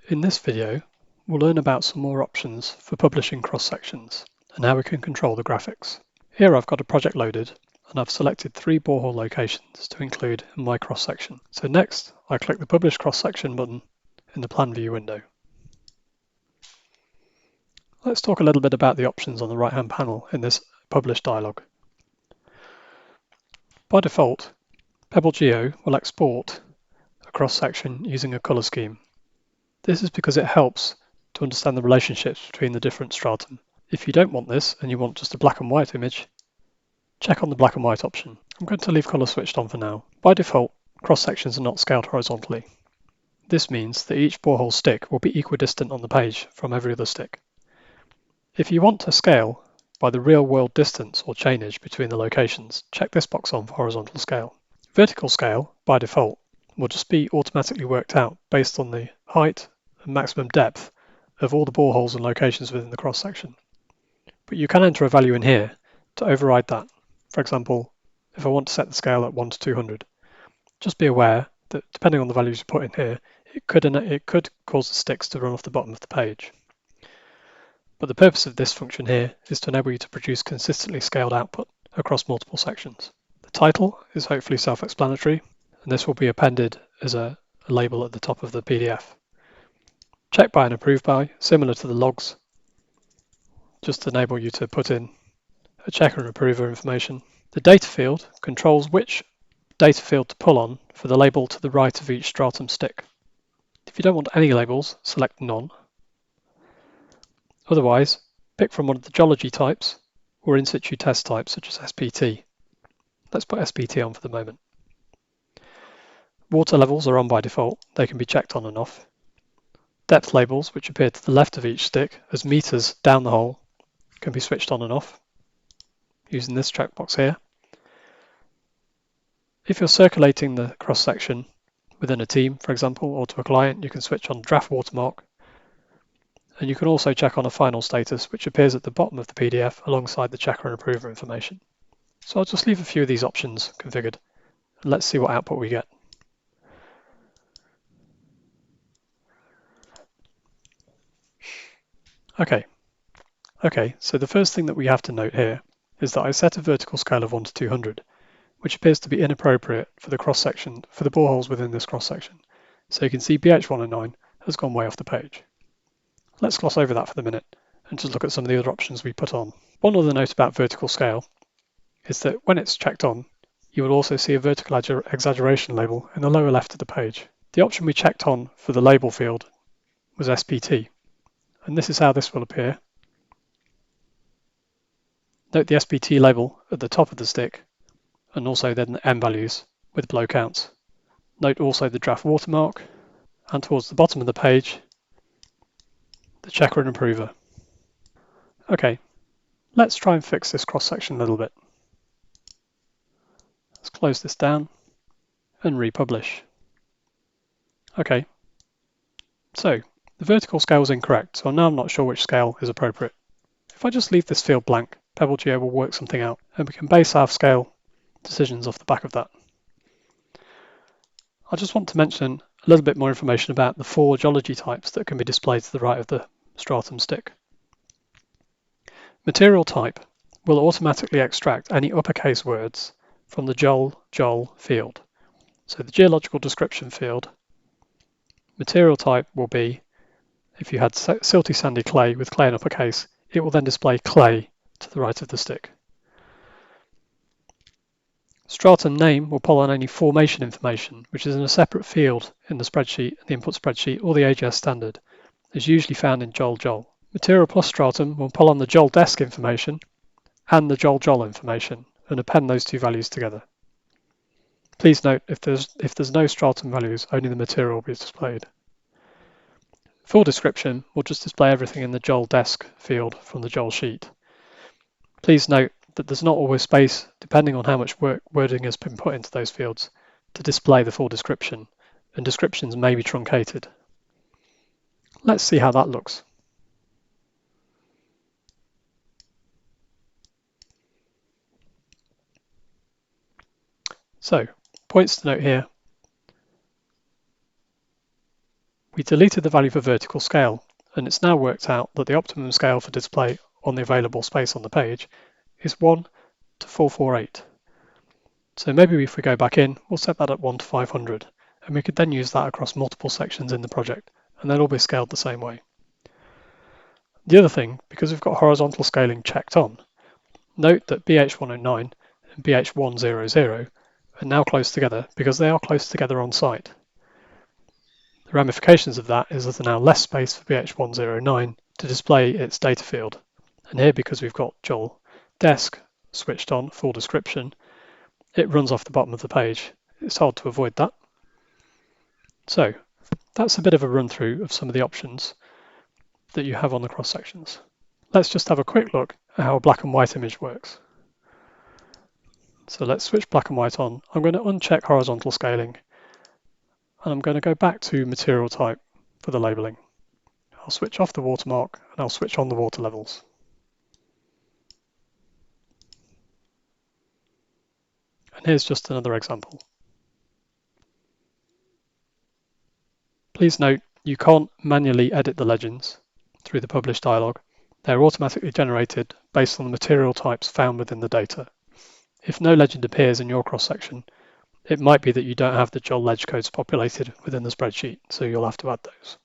In this video, we'll learn about some more options for publishing cross-sections and how we can control the graphics. Here I've got a project loaded and I've selected 3 borehole locations to include in my cross-section. So next, I click the Publish Cross-Section button in the Plan View window. Let's talk a little bit about the options on the right-hand panel in this Publish dialog. By default, Pebble Geo will export a cross-section using a color scheme. This is because it helps to understand the relationships between the different stratum. If you don't want this and you want just a black and white image, check on the black and white option. I'm going to leave color switched on for now. By default, cross-sections are not scaled horizontally. This means that each borehole stick will be equidistant on the page from every other stick. If you want to scale by the real-world distance or chainage between the locations, check this box on for horizontal scale. Vertical scale, by default, will just be automatically worked out based on the height and maximum depth of all the boreholes and locations within the cross-section. But you can enter a value in here to override that. For example, if I want to set the scale at 1 to 200, just be aware that depending on the values you put in here, it could cause the sticks to run off the bottom of the page. But the purpose of this function here is to enable you to produce consistently scaled output across multiple sections. The title is hopefully self-explanatory, and this will be appended as a label at the top of the PDF. Check by and approve by, similar to the logs, just to enable you to put in a checker and approver information. The data field controls which data field to pull on for the label to the right of each stratum stick. If you don't want any labels, select none. Otherwise, pick from one of the geology types or in situ test types such as SPT. Let's put SPT on for the moment. Water levels are on by default. They can be checked on and off. Depth labels, which appear to the left of each stick as meters down the hole, can be switched on and off using this checkbox here. If you're circulating the cross-section within a team, for example, or to a client, you can switch on draft watermark. And you can also check on a final status, which appears at the bottom of the PDF alongside the checker and approver information. So I'll just leave a few of these options configured, and let's see what output we get. Okay, so the first thing that we have to note here is that I set a vertical scale of 1 to 200, which appears to be inappropriate for the cross-section, for the boreholes within this cross-section. So you can see BH109 has gone way off the page. Let's gloss over that for the minute and just look at some of the other options we put on. One other note about vertical scale is that when it's checked on, you will also see a vertical exaggeration label in the lower left of the page. The option we checked on for the label field was SPT, and this is how this will appear. Note the SPT label at the top of the stick, and also then the M values with blow counts. Note also the draft watermark, and towards the bottom of the page, the checker and approver. Okay, let's try and fix this cross-section a little bit. Let's close this down and republish. Okay, so the vertical scale was incorrect, so now I'm not sure which scale is appropriate. If I just leave this field blank, Pebble Geo will work something out, and we can base our scale decisions off the back of that. I just want to mention a little bit more information about the 4 geology types that can be displayed to the right of the stratum stick. Material type will automatically extract any uppercase words from the GEOL field. So the geological description field, material type will be, if you had silty sandy clay with clay in uppercase, it will then display clay to the right of the stick. Stratum name will pull on any formation information, which is in a separate field in the spreadsheet, the input spreadsheet, or the AGS standard. It's usually found in GEOL. Material plus stratum will pull on the GEOL desk information and the GEOL information and append those two values together. Please note, if there's no stratum values, only the material will be displayed. Full description will just display everything in the GEOL desk field from the GEOL sheet. Please note that there's not always space, depending on how much wording has been put into those fields, to display the full description, and descriptions may be truncated. Let's see how that looks. So, points to note here. We deleted the value for vertical scale, and it's now worked out that the optimum scale for display on the available space on the page is 1 to 448. So maybe if we go back in, we'll set that at 1 to 500, and we could then use that across multiple sections in the project, and they'll all be scaled the same way. The other thing, because we've got horizontal scaling checked on, note that BH109 and BH100 are now close together because they are close together on site. The ramifications of that is there's now less space for BH109 to display its data field. And here, because we've got Joel desk switched on, full description, it runs off the bottom of the page. It's hard to avoid that. So that's a bit of a run through of some of the options that you have on the cross sections. Let's just have a quick look at how a black and white image works. So let's switch black and white on. I'm going to uncheck horizontal scaling, and I'm going to go back to material type for the labeling. I'll switch off the watermark and I'll switch on the water levels. And here's just another example. Please note you can't manually edit the legends through the publish dialog. They're automatically generated based on the material types found within the data. If no legend appears in your cross-section, it might be that you don't have the JOL ledge codes populated within the spreadsheet, so you'll have to add those.